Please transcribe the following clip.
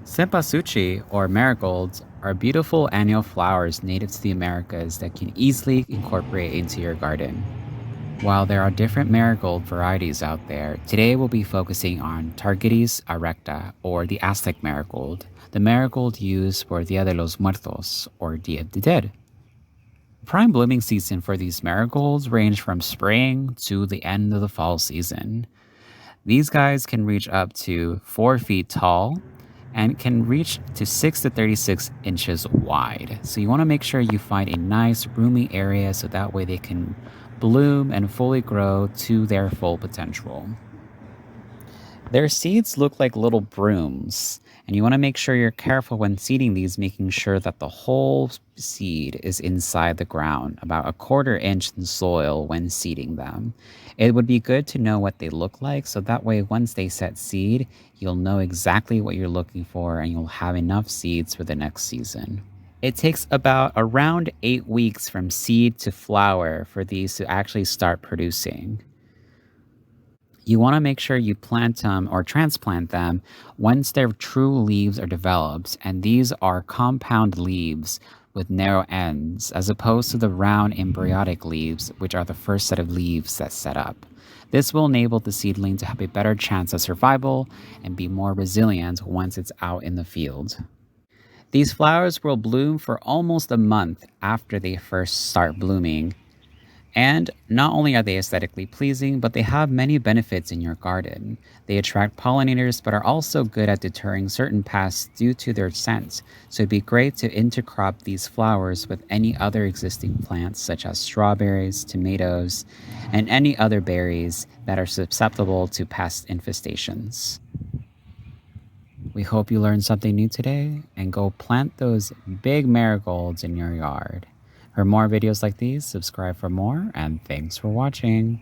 Cempasúchitl, or marigolds, are beautiful annual flowers native to the Americas that can easily incorporate into your garden. While there are different marigold varieties out there, today we'll be focusing on Targetes erecta, or the Aztec marigold, the marigold used for Dia de los Muertos, or Dia of the Dead. Prime blooming season for these marigolds range from spring to the end of the fall season. These guys can reach up to 4 feet tall and can reach to 6 to 36 inches wide. So you want to make sure you find a nice roomy area so that way they can bloom and fully grow to their full potential. Their seeds look like little brooms, and you want to make sure you're careful when seeding these, making sure that the whole seed is inside the ground, about a quarter inch in soil when seeding them. It would be good to know what they look like so that way once they set seed, you'll know exactly what you're looking for and you'll have enough seeds for the next season. It takes about around 8 weeks from seed to flower for these to actually start producing. You want to make sure you plant them or transplant them once their true leaves are developed, and these are compound leaves with narrow ends, as opposed to the round embryonic leaves, which are the first set of leaves that set up. This will enable the seedling to have a better chance of survival and be more resilient once it's out in the field. These flowers will bloom for almost a month after they first start blooming, and not only are they aesthetically pleasing, but they have many benefits in your garden. They attract pollinators, but are also good at deterring certain pests due to their scent. So it'd be great to intercrop these flowers with any other existing plants, such as strawberries, tomatoes, and any other berries that are susceptible to pest infestations. We hope you learned something new today, and go plant those big marigolds in your yard. For more videos like these, subscribe for more, and thanks for watching.